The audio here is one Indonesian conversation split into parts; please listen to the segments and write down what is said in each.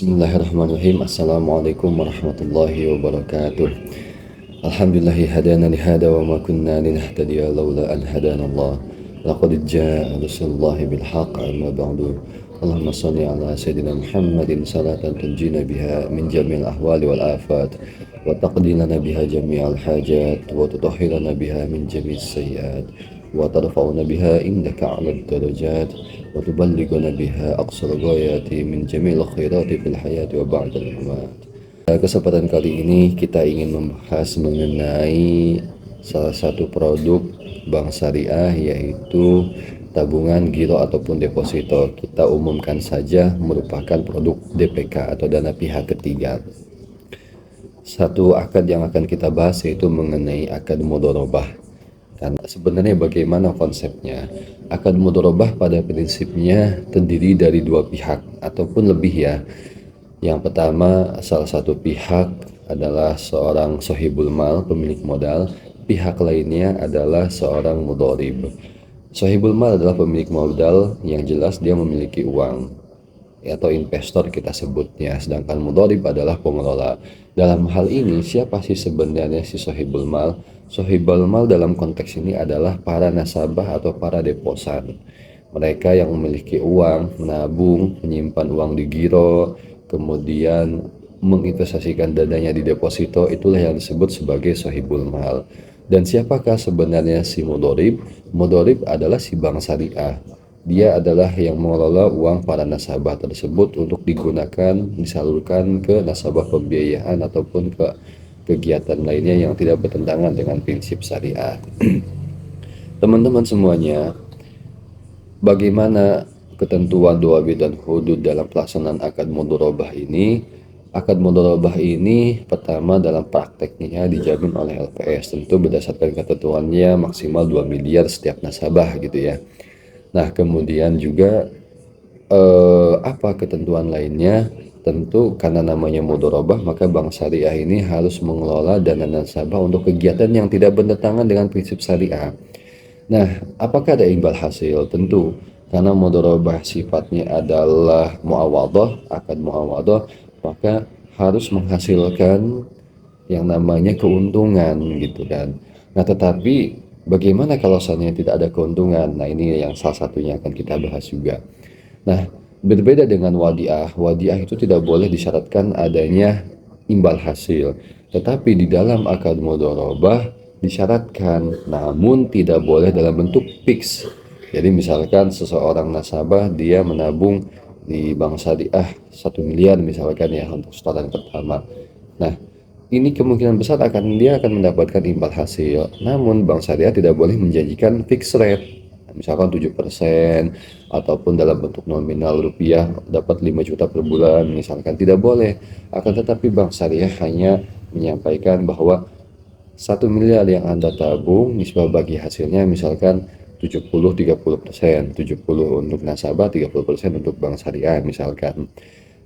Bismillahirrahmanirrahim. Assalamualaikum warahmatullahi wabarakatuh. Alhamdulillahi hadana lihada wa ma kunna linahtadiya laula an hadana Allah. Laqad jaa Rasulullahi bil haqq amma ba'du. Allahumma salli ala sayyidina Muhammadin salatan tunjina biha min jami'il ahwali wal afat wa taqdi lana biha jami'al hajat wa tutahhirana biha min jami'is sayyiat wa tarfa'una biha indaka 'alad darajat وتبلغنا بها أقصى الغايات من جميع الخيرات في الحياة وبعد الممات. Kesempatan kali ini kita ingin membahas mengenai salah satu produk bank syariah, yaitu tabungan, giro ataupun deposito. Kita umumkan saja merupakan produk DPK atau dana pihak ketiga. Satu akad yang akan kita bahas yaitu mengenai akad mudharabah. Dan sebenarnya bagaimana konsepnya? Akad mudharabah pada prinsipnya terdiri dari dua pihak ataupun lebih ya. Yang pertama, salah satu pihak adalah seorang sohibul mal, pemilik modal. Pihak lainnya adalah seorang mudharib. Sohibul mal adalah pemilik modal, yang jelas dia memiliki uang atau investor kita sebutnya, sedangkan mudharib adalah pengelola. Dalam hal ini siapa sih sebenarnya si sohibul mal? Sohibul mal dalam konteks ini adalah para nasabah atau para deposan. Mereka yang memiliki uang, menabung, menyimpan uang di giro, kemudian menginvestasikan dananya di deposito, itulah yang disebut sebagai sohibul mal. Dan siapakah sebenarnya si mudharib? Mudharib adalah si bank syariah. Dia adalah yang mengelola uang para nasabah tersebut untuk digunakan, disalurkan ke nasabah pembiayaan ataupun ke kegiatan lainnya yang tidak bertentangan dengan prinsip syariah. Teman-teman semuanya, bagaimana ketentuan dawabit dan hudud dalam pelaksanaan akad mudharabah ini? Akad mudharabah ini pertama dalam prakteknya dijamin oleh LPS, tentu berdasarkan ketentuannya maksimal 2 miliar setiap nasabah gitu ya. Nah, kemudian juga apa ketentuan lainnya? Tentu karena namanya mudharabah, maka bank syariah ini harus mengelola dana nasabah untuk kegiatan yang tidak bertentangan dengan prinsip syariah. Nah, apakah ada imbal hasil? Tentu, karena mudharabah sifatnya adalah muawadhah, akad muawadhah, maka harus menghasilkan yang namanya keuntungan gitu kan. Nah, tetapi bagaimana kalau seandainya tidak ada keuntungan? Nah, ini yang salah satunya akan kita bahas juga. Nah, berbeda dengan wadiah. Wadiah itu tidak boleh disyaratkan adanya imbal hasil. Tetapi di dalam akad mudharabah disyaratkan, namun tidak boleh dalam bentuk fix. Jadi misalkan seseorang nasabah dia menabung di bank syariah 1 miliar misalkan ya untuk setoran pertama. Nah, ini kemungkinan besar dia akan mendapatkan imbal hasil. Namun bank syariah tidak boleh menjanjikan fixed rate, misalkan 7% ataupun dalam bentuk nominal rupiah dapat 5 juta per bulan misalkan, tidak boleh. Akan tetapi bank syariah hanya menyampaikan bahwa 1 miliar yang Anda tabung, nisbah bagi hasilnya misalkan 70-30%, 70 untuk nasabah, 30% untuk bank syariah misalkan.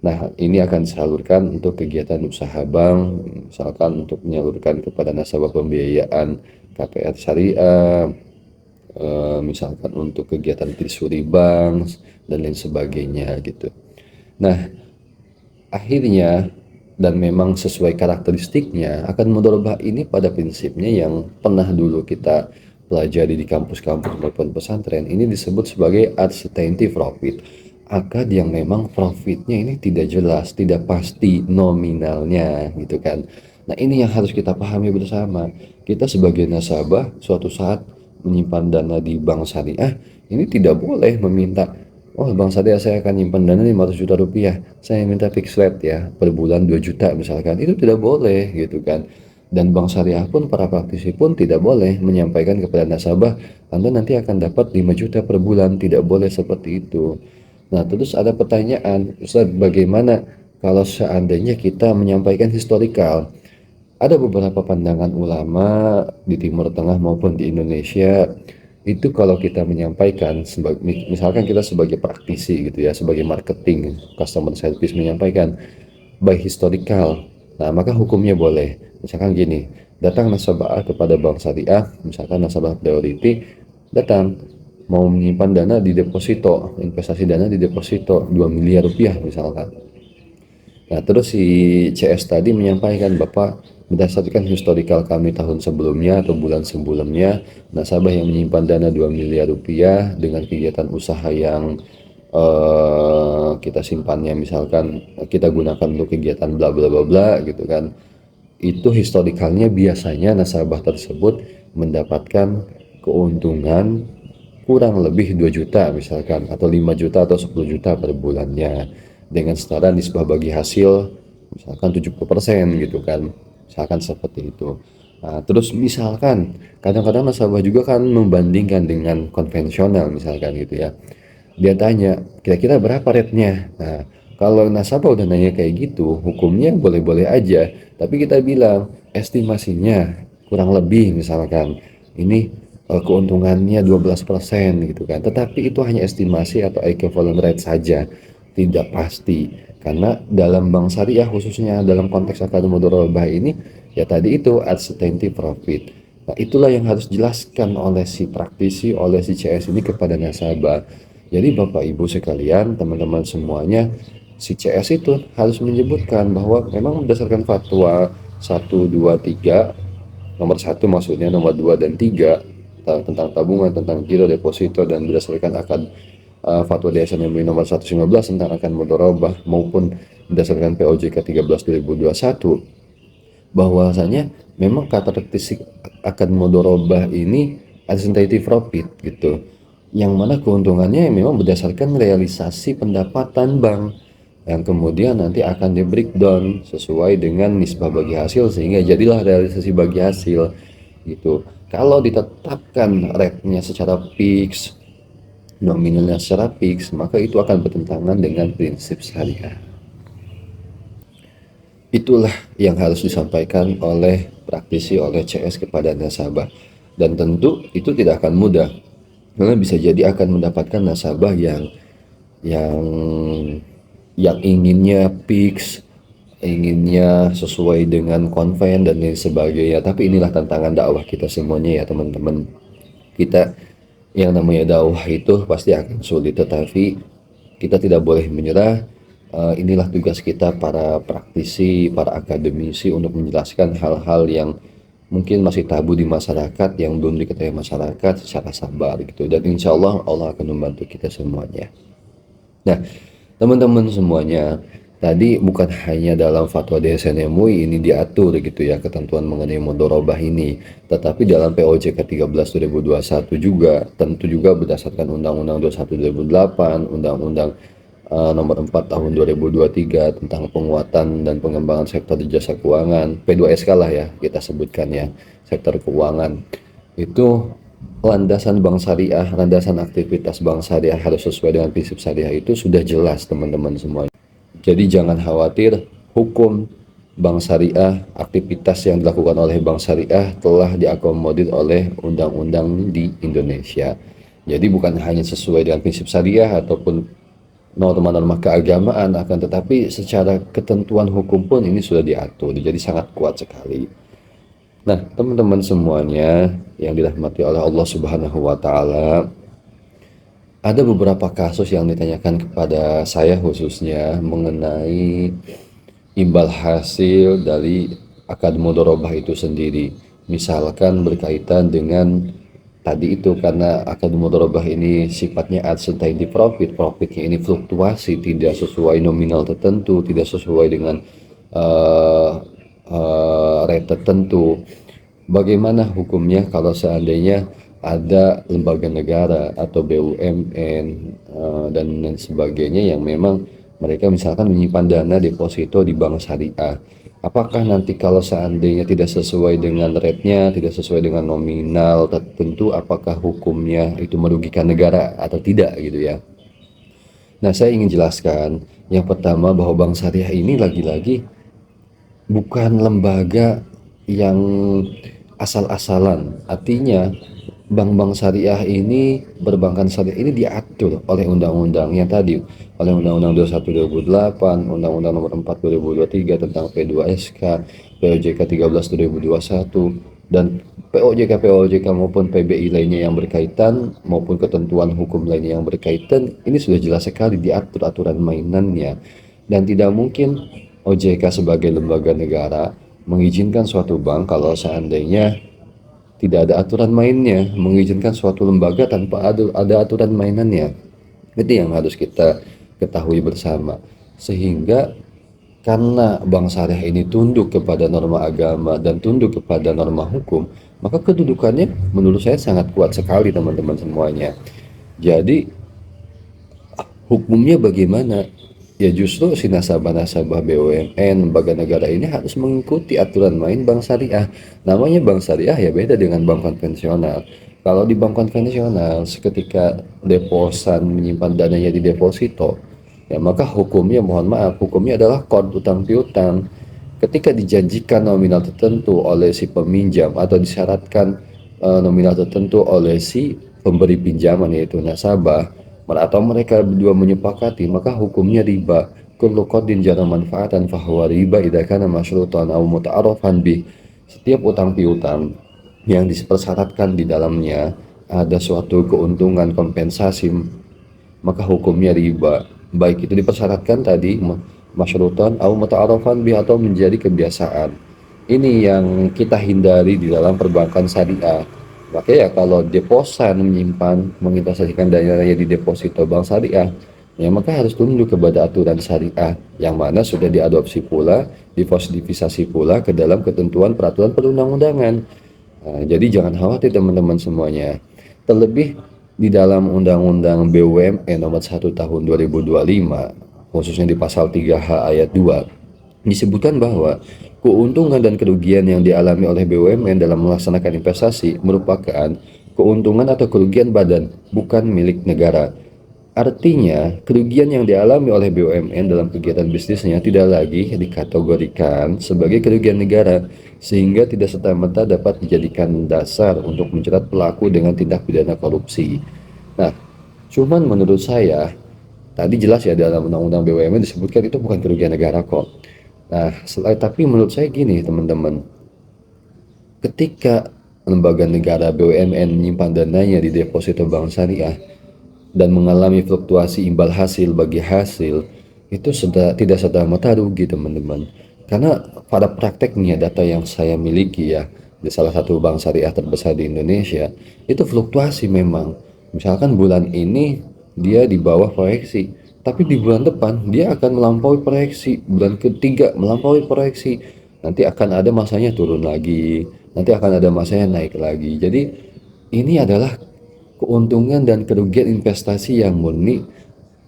Nah, ini akan disalurkan untuk kegiatan usaha bank, misalkan untuk menyalurkan kepada nasabah pembiayaan KPR syariah, misalkan untuk kegiatan treasury bank dan lain sebagainya gitu. Nah, akhirnya dan memang sesuai karakteristiknya, akad mudharabah ini pada prinsipnya yang pernah dulu kita pelajari di kampus-kampus maupun pesantren, ini disebut sebagai uncertainty profit. Akad yang memang profitnya ini tidak jelas, tidak pasti nominalnya gitu kan. Nah, ini yang harus kita pahami bersama. Kita sebagai nasabah suatu saat menyimpan dana di bank syariah, ini tidak boleh meminta, oh bank syariah saya akan nyimpan dana 500 juta rupiah, saya minta fixed rate ya per bulan 2 juta misalkan. Itu tidak boleh gitu kan. Dan bank syariah pun, para praktisi pun tidak boleh menyampaikan kepada nasabah, Anda nanti akan dapat 5 juta per bulan. Tidak boleh seperti itu. Nah, terus ada pertanyaan, Ustaz, bagaimana kalau seandainya kita menyampaikan historikal? Ada beberapa pandangan ulama di Timur Tengah maupun di Indonesia, itu kalau kita menyampaikan, misalkan kita sebagai praktisi gitu ya, sebagai marketing, customer service menyampaikan by historical, nah maka hukumnya boleh. Misalkan gini, datang nasabah kepada bank syariah, misalkan nasabah priority, datang mau menyimpan dana di deposito, investasi dana di deposito 2 miliar rupiah misalkan. Nah, terus si CS tadi menyampaikan, Bapak, berdasarkan historical kami tahun sebelumnya atau bulan sebelumnya, nasabah yang menyimpan dana 2 miliar rupiah dengan kegiatan usaha yang kita simpannya, misalkan kita gunakan untuk kegiatan bla bla bla bla gitu kan, itu historikalnya biasanya nasabah tersebut mendapatkan keuntungan kurang lebih 2 juta misalkan, atau 5 juta atau 10 juta per bulannya, dengan setara nisbah bagi hasil misalkan 70% gitu kan, misalkan seperti itu. Nah, terus misalkan kadang-kadang nasabah juga kan membandingkan dengan konvensional misalkan gitu ya, dia tanya kira-kira berapa rate-nya. Nah, kalau nasabah udah nanya kayak gitu, hukumnya boleh-boleh aja, tapi kita bilang estimasinya kurang lebih misalkan ini keuntungannya 12% gitu kan. Tetapi itu hanya estimasi atau equivalent rate saja, tidak pasti. Karena dalam bank syariah khususnya dalam konteks akad mudharabah ini, ya tadi itu uncertainty profit. Nah, itulah yang harus dijelaskan oleh si praktisi, oleh si CS ini kepada nasabah. Jadi Bapak Ibu sekalian, teman-teman semuanya, si CS itu harus menyebutkan bahwa memang berdasarkan fatwa 1, 2, 3, nomor 1 maksudnya, nomor 2 dan 3 tentang tabungan, tentang giro deposito, dan berdasarkan akad fatwa DSN MUI nomor 115 tentang akad mudharabah, maupun berdasarkan POJK 13 2021, bahwasanya memang karakteristik akad mudharabah ini uncertainty profit gitu, yang mana keuntungannya memang berdasarkan realisasi pendapatan bank yang kemudian nanti akan di breakdown sesuai dengan nisbah bagi hasil, sehingga jadilah realisasi bagi hasil gitu. Kalau ditetapkan rate-nya secara fix, nominalnya secara fix, maka itu akan bertentangan dengan prinsip syariah. Itulah yang harus disampaikan oleh praktisi, oleh CS kepada nasabah. Dan tentu itu tidak akan mudah, karena bisa jadi akan mendapatkan nasabah yang yang inginnya fix, inginnya sesuai dengan konven dan lain sebagainya. Tapi inilah tantangan dakwah kita semuanya ya teman-teman. Kita yang namanya dakwah itu pasti akan sulit, tetapi kita tidak boleh menyerah. Inilah tugas kita para praktisi, para akademisi, untuk menjelaskan hal-hal yang mungkin masih tabu di masyarakat, yang belum diketahui masyarakat secara sabar gitu. Dan insya Allah Allah akan membantu kita semuanya. Nah, teman-teman semuanya, tadi bukan hanya dalam fatwa DSN MUI ini diatur gitu ya ketentuan mengenai mudharabah ini, tetapi dalam POJK 13 2021 juga, tentu juga berdasarkan Undang-Undang 21 2008, Undang-Undang nomor 4 tahun 2023 tentang penguatan dan pengembangan sektor jasa keuangan, P2SK lah ya kita sebutkan ya, sektor keuangan. Itu landasan bank syariah, landasan aktivitas bank syariah harus sesuai dengan prinsip syariah, itu sudah jelas teman-teman semua. Jadi jangan khawatir, hukum bank syariah, aktivitas yang dilakukan oleh bank syariah telah diakomodir oleh undang-undang di Indonesia. Jadi bukan hanya sesuai dengan prinsip syariah ataupun norma-norma keagamaan, akan tetapi secara ketentuan hukum pun ini sudah diatur, jadi sangat kuat sekali. Nah, teman-teman semuanya yang dirahmati oleh Allah Subhanahu wa Ta'ala, ada beberapa kasus yang ditanyakan kepada saya khususnya mengenai imbal hasil dari akad mudharabah itu sendiri. Misalkan berkaitan dengan tadi itu, karena akad mudharabah ini sifatnya uncertainty profit, profitnya ini fluktuasi, tidak sesuai nominal tertentu, tidak sesuai dengan uh, rate tertentu. Bagaimana hukumnya kalau seandainya ada lembaga negara atau BUMN dan lain sebagainya yang memang mereka misalkan menyimpan dana deposito di bank syariah? Apakah nanti kalau seandainya tidak sesuai dengan rate-nya, tidak sesuai dengan nominal tertentu, apakah hukumnya itu merugikan negara atau tidak gitu ya? Nah, saya ingin jelaskan yang pertama bahwa bank syariah ini lagi-lagi bukan lembaga yang asal-asalan. Artinya bank-bank syariah ini, perbankan syariah ini diatur oleh undang-undangnya tadi, oleh Undang-Undang 21 2008, Undang-Undang Nomor 4 2023 tentang P2SK, POJK 13 2021, dan POJK maupun PBI lainnya yang berkaitan, maupun ketentuan hukum lainnya yang berkaitan. Ini sudah jelas sekali diatur aturan mainannya, dan tidak mungkin OJK sebagai lembaga negara mengizinkan suatu bank kalau seandainya tidak ada aturan mainnya, mengizinkan suatu lembaga tanpa ada aturan mainannya. Itu yang harus kita ketahui bersama. Sehingga karena bank syariah ini tunduk kepada norma agama dan tunduk kepada norma hukum, maka kedudukannya menurut saya sangat kuat sekali teman-teman semuanya. Jadi hukumnya bagaimana? Ya justru si nasabah-nasabah BUMN, lembaga negara ini harus mengikuti aturan main bank syariah. Namanya bank syariah ya beda dengan bank konvensional. Kalau di bank konvensional, seketika deposan menyimpan dananya di deposito, ya maka hukumnya mohon maaf, hukumnya adalah kod utang piutang. Ketika dijanjikan nominal tertentu oleh si peminjam atau disyaratkan nominal tertentu oleh si pemberi pinjaman yaitu nasabah, atau mereka berdua menyepakati, maka hukumnya riba. Kullu qardin jara manfaatan fahuwa riba idza kana masyrutan aw muta'arrafan bih. Setiap utang piutang yang dipersyaratkan di dalamnya ada suatu keuntungan kompensasi, maka hukumnya riba. Baik itu dipersyaratkan tadi masyrutan atau muta'arrafan bih atau menjadi kebiasaan. Ini yang kita hindari di dalam perbankan syariah. Makanya ya kalau deposan menyimpan menginvestasikan dananya di deposito bank syariah, ya maka harus tunduk kepada aturan syariah yang mana sudah diadopsi pula, dipositifisasi pula ke dalam ketentuan peraturan perundang-undangan. Nah, jadi jangan khawatir teman-teman semuanya. Terlebih di dalam Undang-Undang BUMN Nomor 1 Tahun 2025, khususnya di Pasal 3H Ayat 2, disebutkan bahwa keuntungan dan kerugian yang dialami oleh BUMN dalam melaksanakan investasi merupakan keuntungan atau kerugian badan, bukan milik negara. Artinya, kerugian yang dialami oleh BUMN dalam kegiatan bisnisnya tidak lagi dikategorikan sebagai kerugian negara, sehingga tidak serta-merta dapat dijadikan dasar untuk menjerat pelaku dengan tindak pidana korupsi. Nah, cuman menurut saya, tadi jelas ya dalam Undang-Undang BUMN disebutkan itu bukan kerugian negara kok. Nah, tapi menurut saya gini teman-teman, ketika lembaga negara BUMN menyimpan dananya di deposito bank syariah dan mengalami fluktuasi imbal hasil bagi hasil, itu sudah tidak serta-merta rugi teman-teman. Karena pada prakteknya data yang saya miliki ya di salah satu bank syariah terbesar di Indonesia, itu fluktuasi memang. Misalkan bulan ini dia di bawah proyeksi, tapi di bulan depan dia akan melampaui proyeksi, bulan ketiga melampaui proyeksi, nanti akan ada masanya turun lagi, nanti akan ada masanya naik lagi. Jadi ini adalah keuntungan dan kerugian investasi yang murni.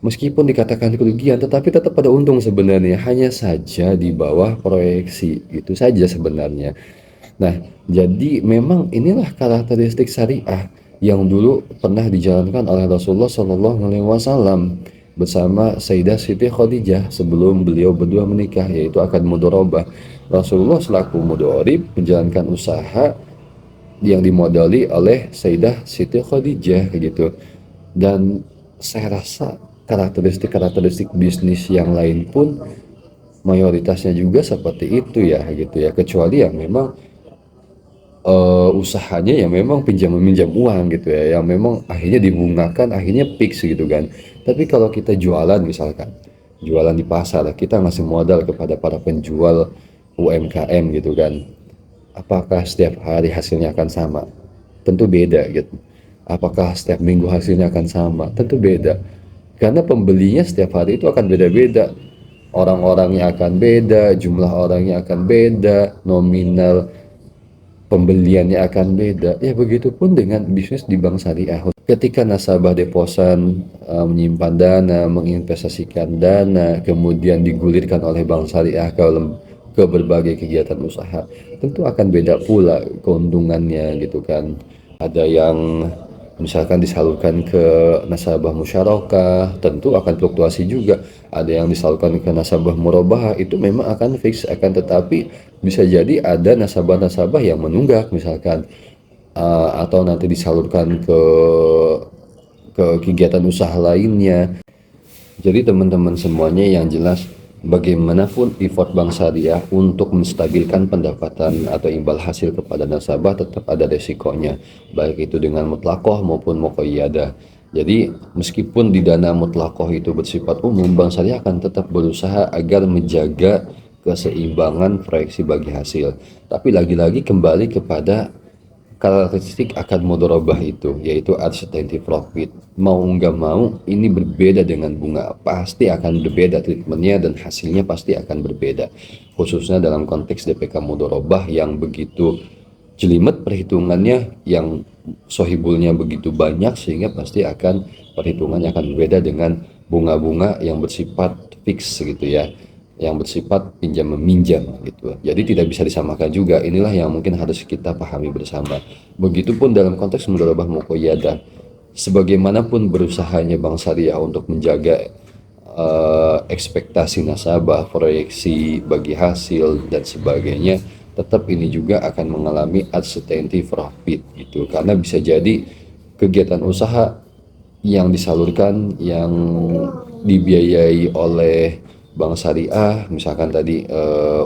Meskipun dikatakan kerugian tetapi tetap ada untung sebenarnya, hanya saja di bawah proyeksi, itu saja sebenarnya. Nah, jadi memang inilah karakteristik syariah yang dulu pernah dijalankan oleh Rasulullah Shallallahu Alaihi Wasallam bersama Sayyidah Siti Khadijah sebelum beliau berdua menikah, yaitu akad mudharabah. Rasulullah selaku mudharib menjalankan usaha yang dimodali oleh Sayyidah Siti Khadijah gitu. Dan saya rasa karakteristik bisnis yang lain pun mayoritasnya juga seperti itu ya gitu ya, kecuali yang memang usahanya yang memang pinjam meminjam uang gitu ya, yang memang akhirnya dibungakan, akhirnya fix gitu kan. Tapi kalau kita jualan misalkan, jualan di pasar, kita ngasih modal kepada para penjual UMKM gitu kan, apakah setiap hari hasilnya akan sama? Tentu beda gitu. Apakah setiap minggu hasilnya akan sama? Tentu beda. Karena pembelinya setiap hari itu akan beda-beda. Orang-orangnya akan beda, jumlah orangnya akan beda, nominal pembeliannya akan beda. Ya begitupun dengan bisnis di bank syariah. Ketika nasabah deposan menyimpan dana, menginvestasikan dana, kemudian digulirkan oleh bank syariah ke berbagai kegiatan usaha, tentu akan beda pula keuntungannya gitu kan. Ada yang misalkan disalurkan ke nasabah musyarakah, tentu akan fluktuasi juga. Ada yang disalurkan ke nasabah murabahah, itu memang akan fix, akan tetapi bisa jadi ada nasabah-nasabah yang menunggak misalkan, atau nanti disalurkan ke kegiatan usaha lainnya. Jadi teman-teman semuanya, yang jelas bagaimanapun effort bank syariah untuk menstabilkan pendapatan atau imbal hasil kepada nasabah tetap ada resikonya, baik itu dengan mutlakoh maupun muqayyadah. Jadi meskipun di dana mutlakoh itu bersifat umum, bank syariah akan tetap berusaha agar menjaga keseimbangan proyeksi bagi hasil. Tapi lagi-lagi kembali kepada karakteristik akad mudharabah itu, yaitu uncertainty profit. Mau nggak mau ini berbeda dengan bunga, pasti akan berbeda treatmentnya dan hasilnya pasti akan berbeda, khususnya dalam konteks DPK mudharabah yang begitu jelimet perhitungannya, yang sohibulnya begitu banyak, sehingga pasti akan perhitungannya akan berbeda dengan bunga-bunga yang bersifat fix gitu ya, yang bersifat pinjam meminjam gitu. Jadi tidak bisa disamakan juga. Inilah yang mungkin harus kita pahami bersama. Begitupun dalam konteks mudharabah muqayyadah. Sebagaimanapun berusahanya Bank Syariah untuk menjaga ekspektasi nasabah, proyeksi bagi hasil dan sebagainya, tetap ini juga akan mengalami uncertainty profit gitu. Karena bisa jadi kegiatan usaha yang disalurkan, yang dibiayai oleh Bank Syariah, misalkan tadi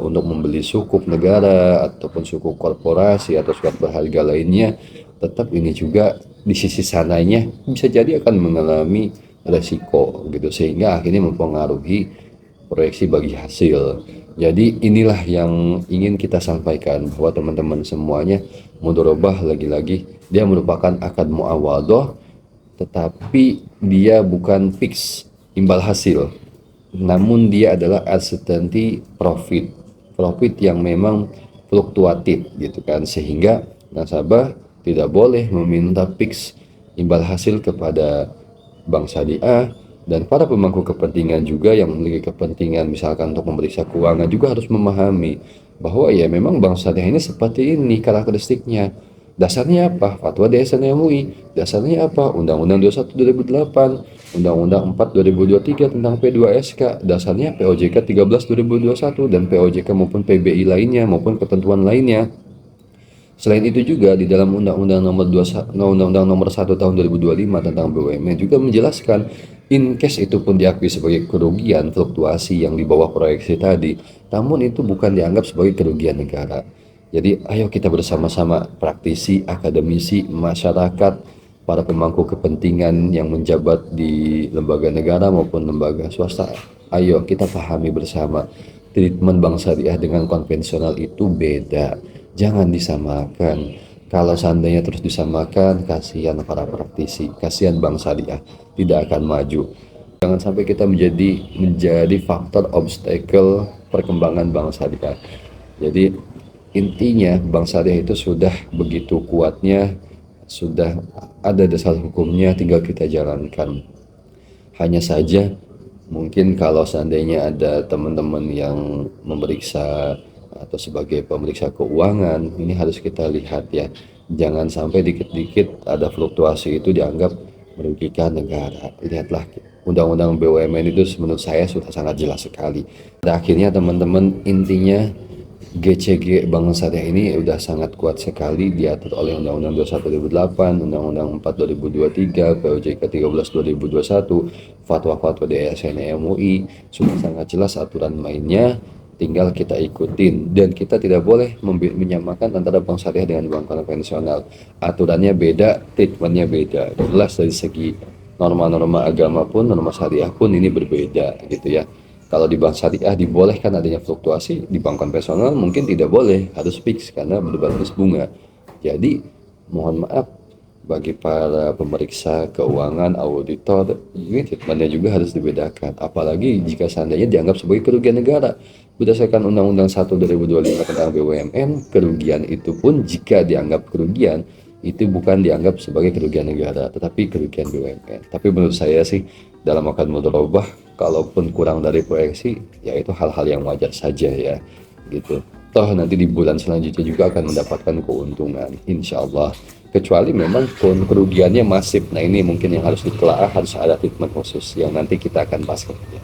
untuk membeli sukuk negara ataupun sukuk korporasi atau surat berharga lainnya, tetap ini juga di sisi sananya bisa jadi akan mengalami resiko gitu, sehingga akhirnya mempengaruhi proyeksi bagi hasil. Jadi inilah yang ingin kita sampaikan, bahwa teman-teman semuanya, mudharabah lagi-lagi dia merupakan akad muawadhah, tetapi dia bukan fix imbal hasil, namun dia adalah uncertainty profit, profit yang memang fluktuatif gitu kan, sehingga nasabah tidak boleh meminta fix imbal hasil kepada Bank Syariah. Dan para pemangku kepentingan juga yang memiliki kepentingan misalkan untuk memeriksa keuangan juga harus memahami bahwa ya memang Bank Syariah ini seperti ini karakteristiknya. Dasarnya apa? Fatwa DSN MUI. Dasarnya apa? Undang-Undang 21 2008, Undang-Undang 4 2023 tentang P2SK. Dasarnya POJK 13 2021 dan POJK maupun PBI lainnya maupun ketentuan lainnya. Selain itu juga di dalam Undang-Undang nomor 21, Undang-Undang nomor 1 tahun 2025 tentang BUMN juga menjelaskan, in case itu pun diakui sebagai kerugian fluktuasi yang di bawah proyeksi tadi, namun itu bukan dianggap sebagai kerugian negara. Jadi ayo kita bersama-sama, praktisi, akademisi, masyarakat, para pemangku kepentingan yang menjabat di lembaga negara maupun lembaga swasta, ayo kita pahami bersama, treatment Bank Syariah dengan konvensional itu beda. Jangan disamakan. Kalau seandainya terus disamakan, kasihan para praktisi, kasihan Bank Syariah, tidak akan maju. Jangan sampai kita menjadi faktor obstacle perkembangan Bank Syariah. Jadi intinya Bank Syariah itu sudah begitu kuatnya, sudah ada dasar hukumnya, tinggal kita jalankan. Hanya saja mungkin kalau seandainya ada teman-teman yang memeriksa atau sebagai pemeriksa keuangan, ini harus kita lihat ya, jangan sampai dikit-dikit ada fluktuasi itu dianggap merugikan negara. Lihatlah Undang-Undang BUMN itu menurut saya sudah sangat jelas sekali. Pada akhirnya teman-teman, intinya GCG Bank Syariah ini udah sangat kuat sekali, diatur oleh Undang-Undang 21 2008, Undang-Undang 4 2023, POJK 13 2021, fatwa-fatwa DSN MUI, sudah sangat jelas aturan mainnya, tinggal kita ikutin. Dan kita tidak boleh menyamakan antara Bank Syariah dengan bank konvensional. Aturannya beda, treatmentnya beda. Jelas dari segi norma-norma agama pun, norma syariah pun ini berbeda gitu ya. Kalau di bank syariah dibolehkan adanya fluktuasi, di bank konvensional mungkin tidak boleh, harus fix karena berbasis bunga. Jadi mohon maaf bagi para pemeriksa keuangan, auditor, ini treatmentnya juga harus dibedakan. Apalagi jika seandainya dianggap sebagai kerugian negara. Berdasarkan Undang-Undang 1 2025 tentang BUMN, kerugian itu pun jika dianggap kerugian, itu bukan dianggap sebagai kerugian negara, tetapi kerugian BUMN. Tapi menurut saya sih, dalam akad mudharabah, kalaupun kurang dari proyeksi, ya itu hal-hal yang wajar saja ya, gitu. Toh nanti di bulan selanjutnya juga akan mendapatkan keuntungan, insya Allah. Kecuali memang kerugiannya masif. Nah ini mungkin yang harus ditelaah, harus ada treatment khusus yang nanti kita akan bahas kemudian.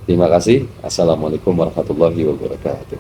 Terima kasih. Assalamualaikum warahmatullahi wabarakatuh.